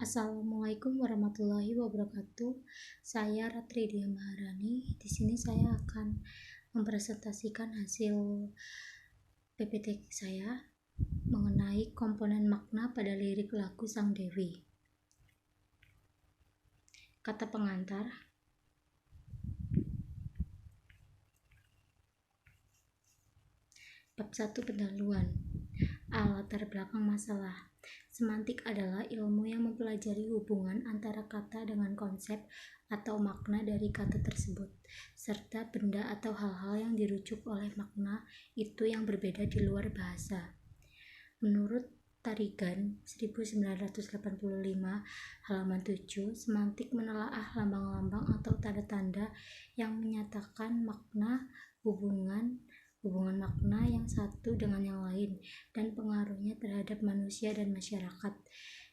Assalamualaikum warahmatullahi wabarakatuh. Saya Ratri Dia Maharani. Di sini saya akan mempresentasikan hasil PPT saya mengenai komponen makna pada lirik lagu Sang Dewi. Kata pengantar. Bab 1 pendahuluan. Latar belakang masalah. Semantik adalah ilmu yang mempelajari hubungan antara kata dengan konsep atau makna dari kata tersebut, serta benda atau hal-hal yang dirujuk oleh makna itu yang berbeda di luar bahasa. Menurut Tarigan 1985 halaman 7, semantik menelaah lambang-lambang atau tanda-tanda yang menyatakan makna hubungan makna yang satu dengan yang lain dan pengaruhnya terhadap manusia dan masyarakat.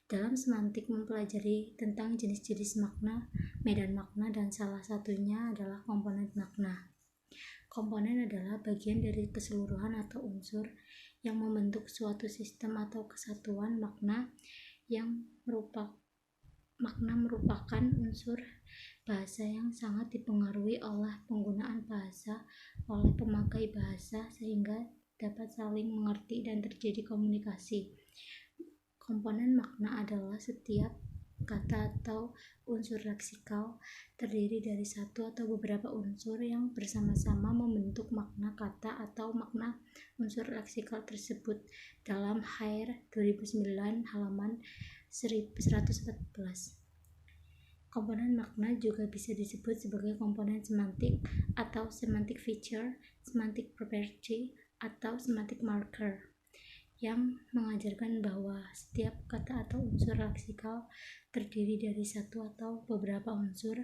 Dalam semantik mempelajari tentang jenis-jenis makna, medan makna, dan salah satunya adalah komponen makna. Komponen adalah bagian dari keseluruhan atau unsur yang membentuk suatu sistem atau kesatuan makna yang merupakan unsur bahasa yang sangat dipengaruhi oleh penggunaan bahasa oleh pemakai bahasa sehingga dapat saling mengerti dan terjadi komunikasi. Komponen makna adalah setiap kata atau unsur leksikal terdiri dari satu atau beberapa unsur yang bersama-sama membentuk makna kata atau makna unsur leksikal tersebut. Dalam Hair 2009 halaman 114. Komponen makna juga bisa disebut sebagai komponen semantik atau semantic feature, semantic property, atau semantic marker, yang mengajarkan bahwa setiap kata atau unsur leksikal terdiri dari satu atau beberapa unsur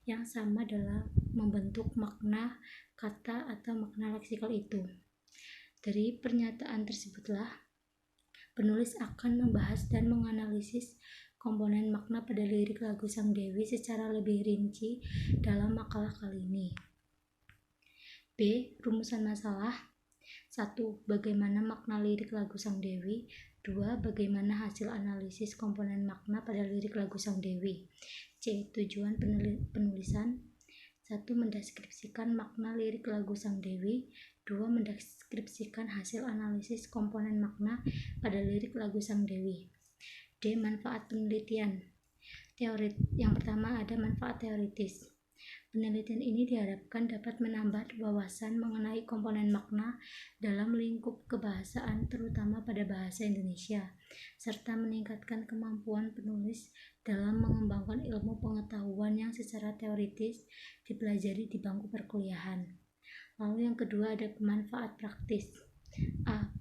yang sama dalam membentuk makna kata atau makna leksikal itu. Dari pernyataan tersebutlah, penulis akan membahas dan menganalisis komponen makna pada lirik lagu Sang Dewi secara lebih rinci dalam makalah kali ini. B. Rumusan masalah. 1. Bagaimana makna lirik lagu Sang Dewi. 2. Bagaimana hasil analisis komponen makna pada lirik lagu Sang Dewi. C. Tujuan penulisan. 1. Mendeskripsikan makna lirik lagu Sang Dewi. 2. Mendeskripsikan hasil analisis komponen makna pada lirik lagu Sang Dewi. D. Manfaat penelitian. Yang pertama ada manfaat teoritis. Penelitian ini diharapkan dapat menambah wawasan mengenai komponen makna dalam lingkup kebahasaan, terutama pada bahasa Indonesia, serta meningkatkan kemampuan penulis dalam mengembangkan ilmu pengetahuan yang secara teoritis dipelajari di bangku perkuliahan. Lalu yang kedua ada manfaat praktis.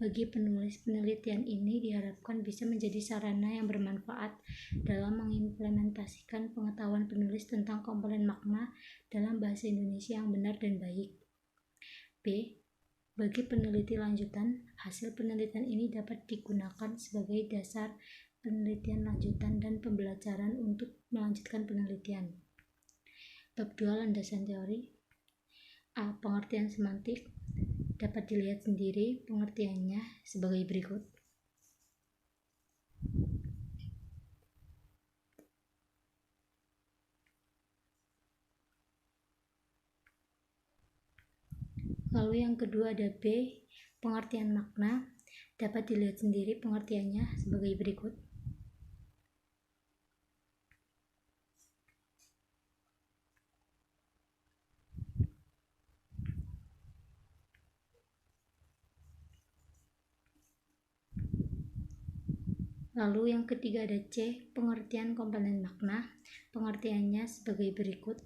Bagi penulis, penelitian ini diharapkan bisa menjadi sarana yang bermanfaat dalam mengimplementasikan pengetahuan penulis tentang komponen makna dalam bahasa Indonesia yang benar dan baik. B. Bagi peneliti lanjutan, hasil penelitian ini dapat digunakan sebagai dasar penelitian lanjutan dan pembelajaran untuk melanjutkan penelitian. Bab 2 landasan teori. Pengertian semantik. Dapat dilihat sendiri pengertiannya sebagai berikut. Lalu yang kedua ada B, pengertian makna. Dapat dilihat sendiri pengertiannya sebagai berikut. Lalu yang ketiga ada C, pengertian komponen makna. Pengertiannya sebagai berikut.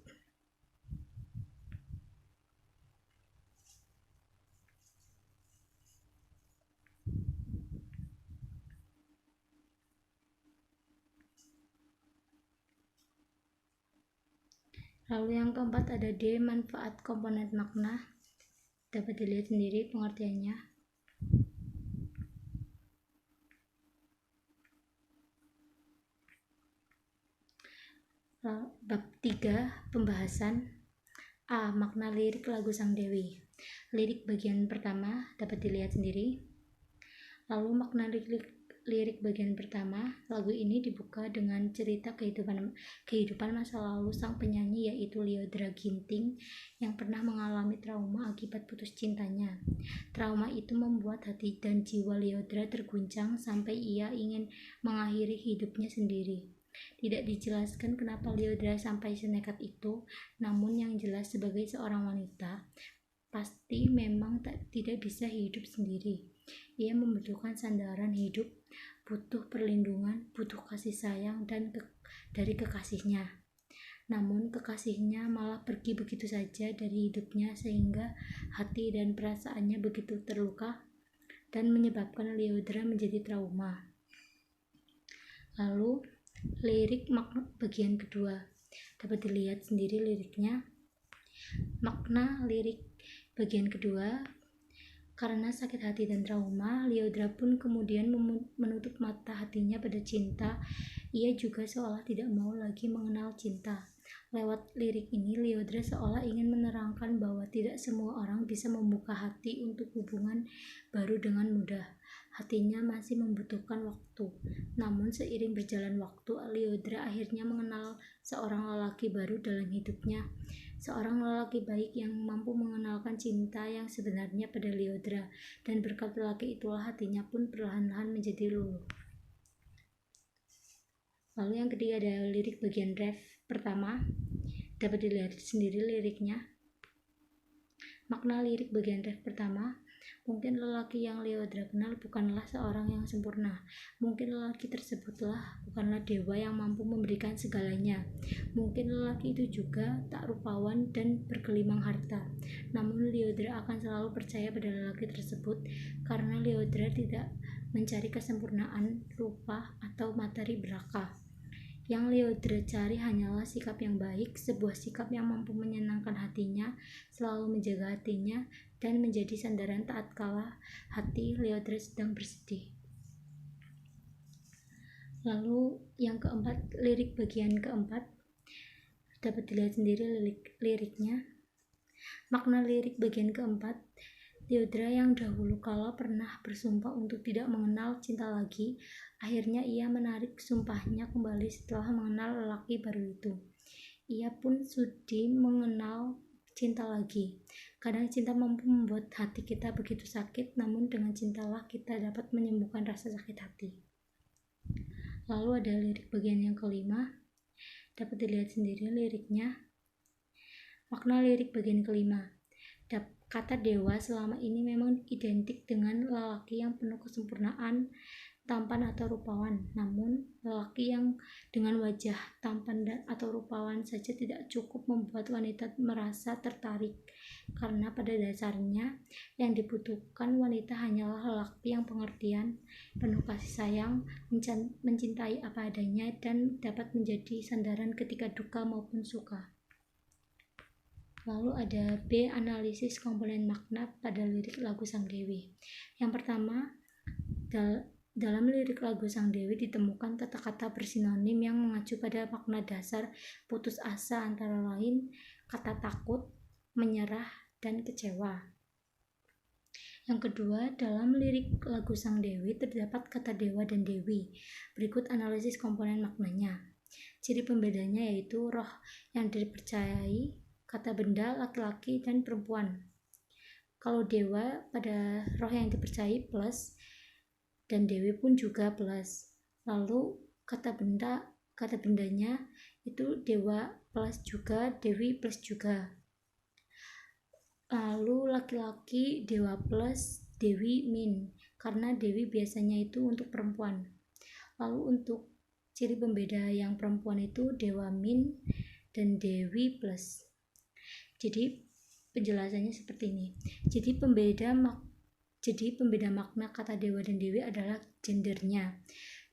Lalu yang keempat ada D, manfaat komponen makna. Dapat dilihat sendiri pengertiannya. Bab 3 pembahasan. Makna lirik lagu Sang Dewi. Lirik bagian pertama dapat dilihat sendiri. Lalu makna lirik bagian pertama, lagu ini dibuka dengan cerita kehidupan masa lalu sang penyanyi, yaitu Lyodra Ginting yang pernah mengalami trauma akibat putus cintanya. Trauma itu membuat hati dan jiwa Lyodra terguncang sampai ia ingin mengakhiri hidupnya sendiri. Tidak dijelaskan kenapa Lyodra sampai senekat itu, namun yang jelas sebagai seorang wanita, pasti memang tidak bisa hidup sendiri. Ia membutuhkan sandaran hidup, butuh perlindungan, butuh kasih sayang dari kekasihnya. Namun kekasihnya malah pergi begitu saja dari hidupnya sehingga hati dan perasaannya begitu terluka dan menyebabkan Lyodra menjadi trauma. Lalu lirik makna bagian kedua, dapat dilihat sendiri liriknya. Makna lirik bagian kedua, karena sakit hati dan trauma, Lyodra pun kemudian menutup mata hatinya pada cinta. Ia juga seolah tidak mau lagi mengenal cinta. Lewat lirik ini, Lyodra seolah ingin menerangkan bahwa tidak semua orang bisa membuka hati untuk hubungan baru dengan mudah. Hatinya masih membutuhkan waktu. Namun seiring berjalan waktu, Lyodra akhirnya mengenal seorang lelaki baru dalam hidupnya. Seorang lelaki baik yang mampu mengenalkan cinta yang sebenarnya pada Lyodra, dan berkat lelaki itulah hatinya pun perlahan-lahan menjadi luluh. Lalu yang ketiga ada lirik bagian ref pertama, dapat dilihat sendiri liriknya. Makna lirik bagian ref pertama, mungkin lelaki yang Lyodra kenal bukanlah seorang yang sempurna. Mungkin lelaki tersebutlah bukanlah dewa yang mampu memberikan segalanya. Mungkin lelaki itu juga tak rupawan dan bergelimang harta. Namun Lyodra akan selalu percaya pada lelaki tersebut karena Lyodra tidak mencari kesempurnaan rupa atau materi belaka. Yang Lyodra cari hanyalah sikap yang baik, sebuah sikap yang mampu menyenangkan hatinya, selalu menjaga hatinya, dan menjadi sandaran taat kala hati Lyodra sedang bersedih. Lalu yang keempat, lirik bagian keempat, dapat dilihat sendiri liriknya. Makna lirik bagian keempat, Lyodra yang dahulu kala pernah bersumpah untuk tidak mengenal cinta lagi, akhirnya ia menarik sumpahnya kembali setelah mengenal lelaki baru itu. Ia pun sudi mengenal cinta lagi. Kadang cinta mampu membuat hati kita begitu sakit, namun dengan cintalah kita dapat menyembuhkan rasa sakit hati. Lalu ada lirik bagian yang kelima, dapat dilihat sendiri liriknya. Makna lirik bagian kelima, kata dewa selama ini memang identik dengan lelaki yang penuh kesempurnaan, tampan atau rupawan. Namun lelaki yang dengan wajah tampan atau rupawan saja tidak cukup membuat wanita merasa tertarik, karena pada dasarnya yang dibutuhkan wanita hanyalah lelaki yang pengertian, penuh kasih sayang, mencintai apa adanya, dan dapat menjadi sandaran ketika duka maupun suka. Lalu ada B, analisis komponen makna pada lirik lagu Sang Dewi. Yang pertama, dalam lirik lagu Sang Dewi ditemukan kata-kata bersinonim yang mengacu pada makna dasar putus asa, antara lain kata takut, menyerah, dan kecewa. Yang kedua, dalam lirik lagu Sang Dewi terdapat kata dewa dan dewi. Berikut analisis komponen maknanya. Ciri pembedanya yaitu roh yang dipercayai, kata benda, laki-laki, dan perempuan. Kalau dewa pada roh yang dipercayai plus, dan dewi pun juga plus. Lalu kata bendanya itu dewa plus juga, dewi plus juga. Lalu laki-laki dewa plus, dewi min, karena dewi biasanya itu untuk perempuan. Lalu untuk ciri pembeda yang perempuan itu dewa min dan dewi plus. Jadi penjelasannya seperti ini. Jadi pembeda makna kata dewa dan dewi adalah gendernya.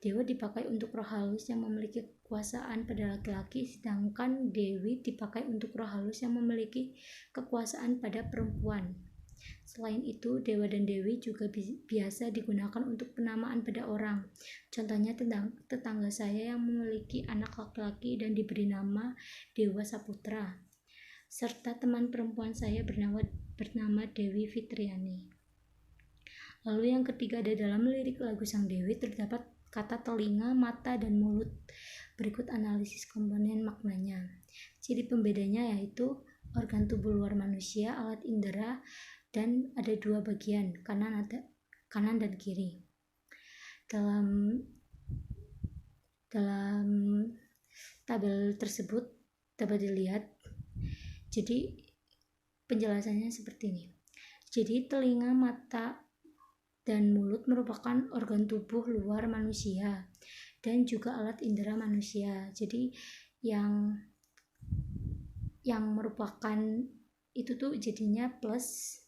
Dewa dipakai untuk roh halus yang memiliki kekuasaan pada laki-laki, sedangkan dewi dipakai untuk roh halus yang memiliki kekuasaan pada perempuan. Selain itu, dewa dan dewi juga biasa digunakan untuk penamaan pada orang. Contohnya tetangga saya yang memiliki anak laki-laki dan diberi nama Dewa Saputra, serta teman perempuan saya bernama Dewi Fitriani. Lalu yang ketiga, ada dalam lirik lagu Sang Dewi terdapat kata telinga, mata, dan mulut. Berikut analisis komponen maknanya. Ciri pembedanya yaitu organ tubuh luar manusia, alat indera, dan ada dua bagian, kanan dan kiri. Dalam tabel tersebut dapat dilihat, jadi penjelasannya seperti ini. Jadi telinga, mata, dan mulut merupakan organ tubuh luar manusia dan juga alat indera manusia. Jadi yang merupakan itu tuh jadinya plus.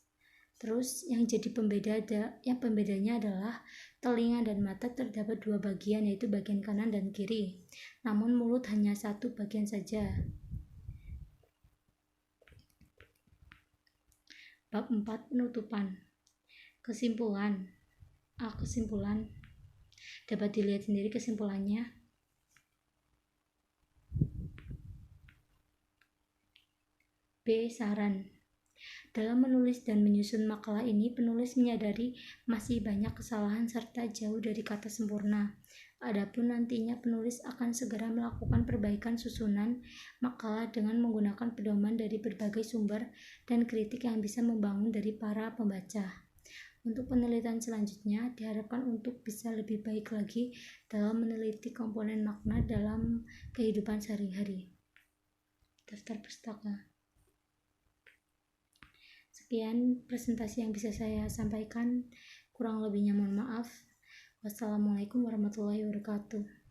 Terus yang jadi pembedanya adalah telinga dan mata terdapat dua bagian, yaitu bagian kanan dan kiri. Namun mulut hanya satu bagian saja. Bab 4, penutupan. Kesimpulan. Dapat dilihat sendiri kesimpulannya. B. Saran. Dalam menulis dan menyusun makalah ini, penulis menyadari masih banyak kesalahan serta jauh dari kata sempurna. Adapun nantinya penulis akan segera melakukan perbaikan susunan makalah dengan menggunakan pedoman dari berbagai sumber dan kritik yang bisa membangun dari para pembaca. Untuk penelitian selanjutnya, diharapkan untuk bisa lebih baik lagi dalam meneliti komponen makna dalam kehidupan sehari-hari. Daftar pustaka. Sekian presentasi yang bisa saya sampaikan, kurang lebihnya mohon maaf. Wassalamualaikum warahmatullahi wabarakatuh.